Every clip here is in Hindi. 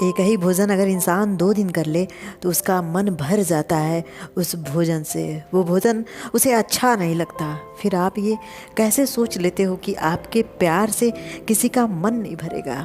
एक ही भोजन अगर इंसान 2 दिन कर ले तो उसका मन भर जाता है उस भोजन से। वो भोजन उसे अच्छा नहीं लगता। फिर आप ये कैसे सोच लेते हो कि आपके प्यार से किसी का मन नहीं भरेगा।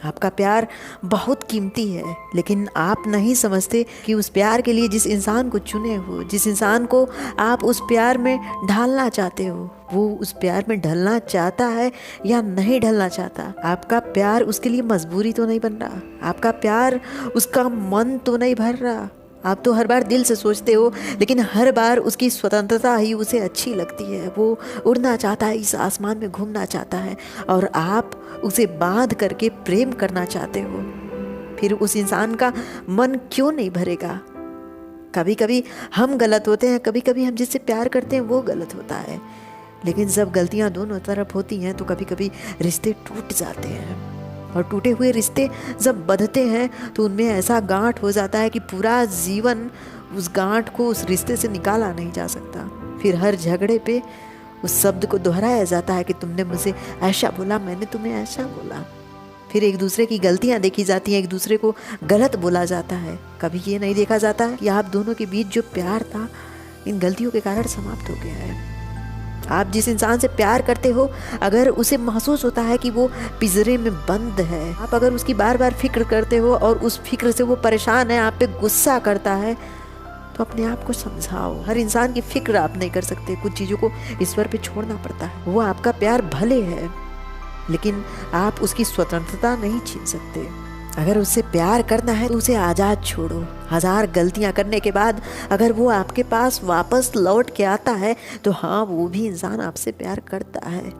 आपका प्यार बहुत कीमती है, लेकिन आप नहीं समझते कि उस प्यार के लिए जिस इंसान को चुने हो, जिस इंसान को आप उस प्यार में ढालना चाहते हो, वो उस प्यार में ढलना चाहता है या नहीं ढलना चाहता। आपका प्यार उसके लिए मजबूरी तो नहीं बन रहा, आपका प्यार उसका मन तो नहीं भर रहा। आप तो हर बार दिल से सोचते हो, लेकिन हर बार उसकी स्वतंत्रता ही उसे अच्छी लगती है। वो उड़ना चाहता है, इस आसमान में घूमना चाहता है, और आप उसे बांध करके प्रेम करना चाहते हो। फिर उस इंसान का मन क्यों नहीं भरेगा। कभी कभी हम गलत होते हैं, कभी कभी हम जिससे प्यार करते हैं वो गलत होता है, लेकिन जब गलतियां दोनों तरफ होती हैं तो कभी कभी रिश्ते टूट जाते हैं। और टूटे हुए रिश्ते जब बंधते हैं तो उनमें ऐसा गांठ हो जाता है कि पूरा जीवन उस गांठ को, उस रिश्ते से निकाला नहीं जा सकता। फिर हर झगड़े पे उस शब्द को दोहराया जाता है कि तुमने मुझे ऐसा बोला, मैंने तुम्हें ऐसा बोला। फिर एक दूसरे की गलतियां देखी जाती हैं, एक दूसरे को गलत बोला जाता है। कभी ये नहीं देखा जाता कि आप दोनों के बीच जो प्यार था इन गलतियों के कारण समाप्त हो गया है। आप जिस इंसान से प्यार करते हो, अगर उसे महसूस होता है कि वो पिंजरे में बंद है, आप अगर उसकी बार बार फिक्र करते हो और उस फिक्र से वो परेशान है, आप पे गुस्सा करता है, तो अपने आप को समझाओ। हर इंसान की फिक्र आप नहीं कर सकते, कुछ चीज़ों को ईश्वर पे छोड़ना पड़ता है। वो आपका प्यार भले है, लेकिन आप उसकी स्वतंत्रता नहीं छीन सकते। अगर उससे प्यार करना है तो उसे आज़ाद छोड़ो। 1000 गलतियां करने के बाद अगर वो आपके पास वापस लौट के आता है तो हाँ, वो भी इंसान आपसे प्यार करता है।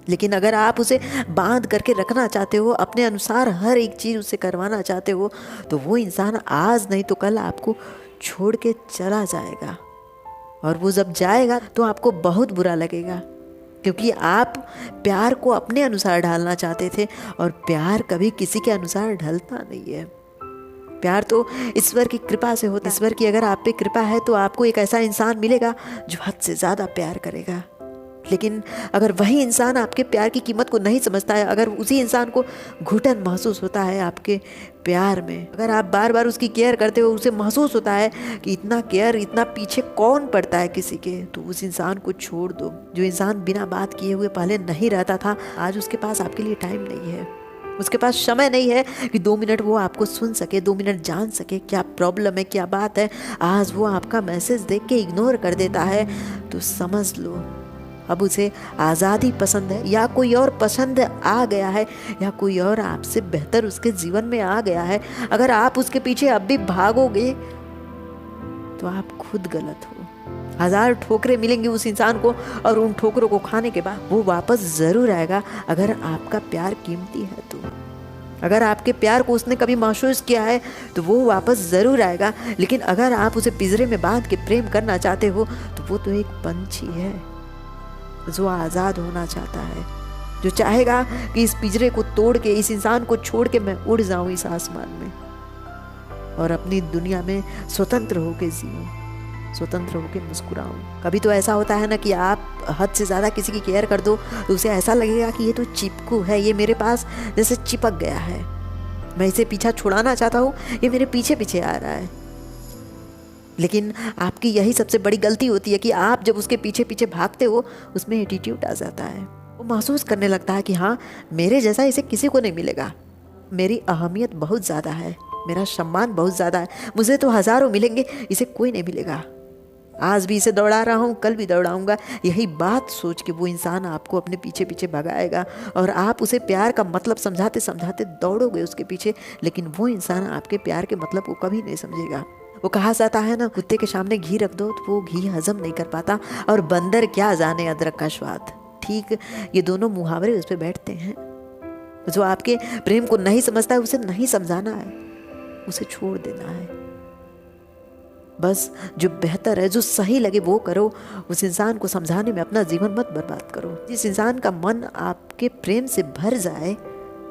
लेकिन अगर आप उसे बांध करके रखना चाहते हो, अपने अनुसार हर एक चीज़ उससे करवाना चाहते हो, तो वो इंसान आज नहीं तो कल आपको छोड़ के चला जाएगा। और वो जब जाएगा तो आपको बहुत बुरा लगेगा, क्योंकि आप प्यार को अपने अनुसार ढालना चाहते थे, और प्यार कभी किसी के अनुसार ढलता नहीं है। प्यार तो ईश्वर की कृपा से होता है। ईश्वर की अगर आप पे कृपा है तो आपको एक ऐसा इंसान मिलेगा जो हद से ज़्यादा प्यार करेगा। लेकिन अगर वही इंसान आपके प्यार की कीमत को नहीं समझता है, अगर उसी इंसान को घुटन महसूस होता है आपके प्यार में, अगर आप बार बार उसकी केयर करते हो, उसे महसूस होता है कि इतना केयर, इतना पीछे कौन पड़ता है किसी के, तो उस इंसान को छोड़ दो। जो इंसान बिना बात किए हुए पहले नहीं रहता था, आज उसके पास आपके लिए टाइम नहीं है, उसके पास समय नहीं है कि 2 मिनट वो आपको सुन सके, 2 मिनट जान सके क्या प्रॉब्लम है, क्या बात है। आज वो आपका मैसेज देख के इग्नोर कर देता है, तो समझ लो अब उसे आज़ादी पसंद है, या कोई और पसंद आ गया है, या कोई और आपसे बेहतर उसके जीवन में आ गया है। अगर आप उसके पीछे अब भी भागोगे तो आप खुद गलत हो। 1000 ठोकरें मिलेंगी उस इंसान को, और उन ठोकरों को खाने के बाद वो वापस ज़रूर आएगा, अगर आपका प्यार कीमती है तो। अगर आपके प्यार को उसने कभी महसूस किया है तो वो वापस ज़रूर आएगा। लेकिन अगर आप उसे पिंजरे में बांध के प्रेम करना चाहते हो तो वो तो एक पंछी है जो आज़ाद होना चाहता है, जो चाहेगा कि इस पिंजरे को तोड़ के, इस इंसान को छोड़ के मैं उड़ जाऊं इस आसमान में और अपनी दुनिया में स्वतंत्र होके जीऊं, स्वतंत्र होके मुस्कुराऊं। कभी तो ऐसा होता है ना कि आप हद से ज़्यादा किसी की केयर कर दो तो उसे ऐसा लगेगा कि ये तो चिपकू है, ये मेरे पास जैसे चिपक गया है, मैं इसे पीछा छुड़ाना चाहता हूँ, ये मेरे पीछे पीछे आ रहा है। लेकिन आपकी यही सबसे बड़ी गलती होती है कि आप जब उसके पीछे पीछे भागते हो, उसमें एटीट्यूड आ जाता है। वो महसूस करने लगता है कि हाँ, मेरे जैसा इसे किसी को नहीं मिलेगा, मेरी अहमियत बहुत ज़्यादा है, मेरा सम्मान बहुत ज़्यादा है, मुझे तो हज़ारों मिलेंगे, इसे कोई नहीं मिलेगा। आज भी इसे दौड़ा रहा हूँ, कल भी दौड़ाऊंगा। यही बात सोच के वो इंसान आपको अपने पीछे पीछे भगाएगा, और आप उसे प्यार का मतलब समझाते समझाते दौड़ोगे उसके पीछे, लेकिन वो इंसान आपके प्यार के मतलब को कभी नहीं समझेगा। वो कहा जाता है ना, कुत्ते के सामने घी रख दो तो वो घी हजम नहीं कर पाता, और बंदर क्या जाने अदरक का स्वाद। ठीक ये दोनों मुहावरे उस पर बैठते हैं। जो आपके प्रेम को नहीं समझता है उसे नहीं समझाना है, उसे छोड़ देना है। बस जो बेहतर है, जो सही लगे वो करो। उस इंसान को समझाने में अपना जीवन मत बर्बाद करो। जिस इंसान का मन आपके प्रेम से भर जाए,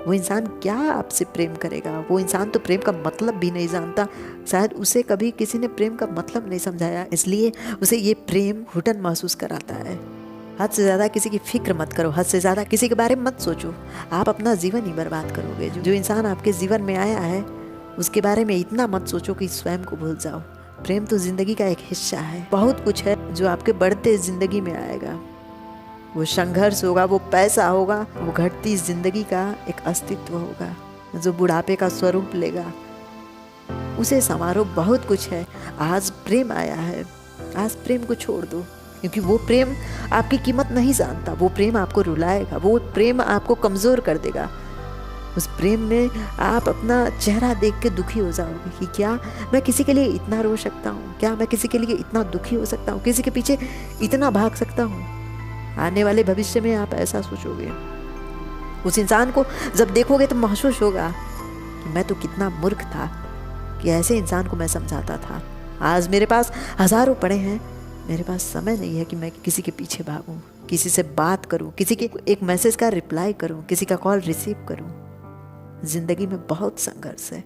वो इंसान क्या आपसे प्रेम करेगा। वो इंसान तो प्रेम का मतलब भी नहीं जानता, शायद उसे कभी किसी ने प्रेम का मतलब नहीं समझाया, इसलिए उसे ये प्रेम घुटन महसूस कराता है। हद से ज़्यादा किसी की फिक्र मत करो, हद से ज़्यादा किसी के बारे में मत सोचो। आप अपना जीवन ही बर्बाद करोगे। जो इंसान आपके जीवन में आया है उसके बारे में इतना मत सोचो कि स्वयं को भूल जाओ। प्रेम तो जिंदगी का एक हिस्सा है। बहुत कुछ है जो आपके बढ़ते जिंदगी में आएगा। वो संघर्ष होगा, वो पैसा होगा, वो घटती जिंदगी का एक अस्तित्व होगा जो बुढ़ापे का स्वरूप लेगा। उसे समारोह बहुत कुछ है। आज प्रेम आया है, आज प्रेम को छोड़ दो, क्योंकि वो प्रेम आपकी कीमत नहीं जानता। वो प्रेम आपको रुलाएगा, वो प्रेम आपको कमज़ोर कर देगा। उस प्रेम में आप अपना चेहरा देख के दुखी हो जाओगे कि क्या मैं किसी के लिए इतना रो सकता हूँ, क्या मैं किसी के लिए इतना दुखी हो सकता हूँ, किसी के पीछे इतना भाग सकता हूँ। आने वाले भविष्य में आप ऐसा सोचोगे। उस इंसान को जब देखोगे तो महसूस होगा कि मैं तो कितना मूर्ख था कि ऐसे इंसान को मैं समझाता था। आज मेरे पास हज़ारों पड़े हैं, मेरे पास समय नहीं है कि मैं किसी के पीछे भागूं, किसी से बात करूं, किसी के एक मैसेज का रिप्लाई करूं, किसी का कॉल रिसीव करूं। जिंदगी में बहुत संघर्ष है।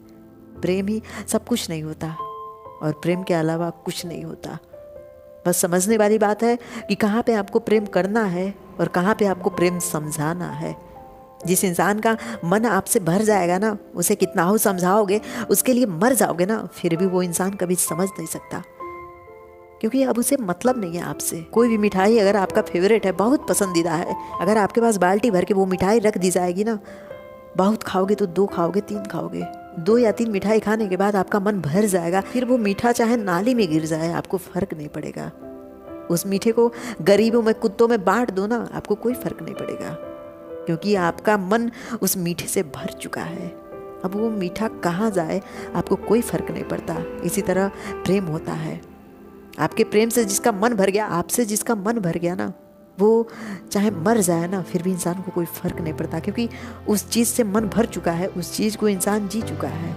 प्रेम ही सब कुछ नहीं होता और प्रेम के अलावा कुछ नहीं होता। बस समझने वाली बात है कि कहाँ पे आपको प्रेम करना है और कहाँ पे आपको प्रेम समझाना है। जिस इंसान का मन आपसे भर जाएगा ना, उसे कितना हो समझाओगे, उसके लिए मर जाओगे ना, फिर भी वो इंसान कभी समझ नहीं सकता, क्योंकि अब उसे मतलब नहीं है आपसे। कोई भी मिठाई अगर आपका फेवरेट है, बहुत पसंदीदा है, अगर आपके पास बाल्टी भर के वो मिठाई रख दी जाएगी ना, बहुत खाओगे तो 2 खाओगे, 3 खाओगे, 2 या 3 मिठाई खाने के बाद आपका मन भर जाएगा। फिर वो मीठा चाहे नाली में गिर जाए, आपको फर्क नहीं पड़ेगा। उस मीठे को गरीबों में, कुत्तों में बांट दो ना, आपको कोई फर्क नहीं पड़ेगा, क्योंकि आपका मन उस मीठे से भर चुका है। अब वो मीठा कहाँ जाए आपको कोई फर्क नहीं पड़ता। इसी तरह प्रेम होता है। आपके प्रेम से जिसका मन भर गया, आपसे जिसका मन भर गया ना, वो चाहे मर जाए ना, फिर भी इंसान को कोई फर्क नहीं पड़ता, क्योंकि उस चीज़ से मन भर चुका है, उस चीज़ को इंसान जी चुका है।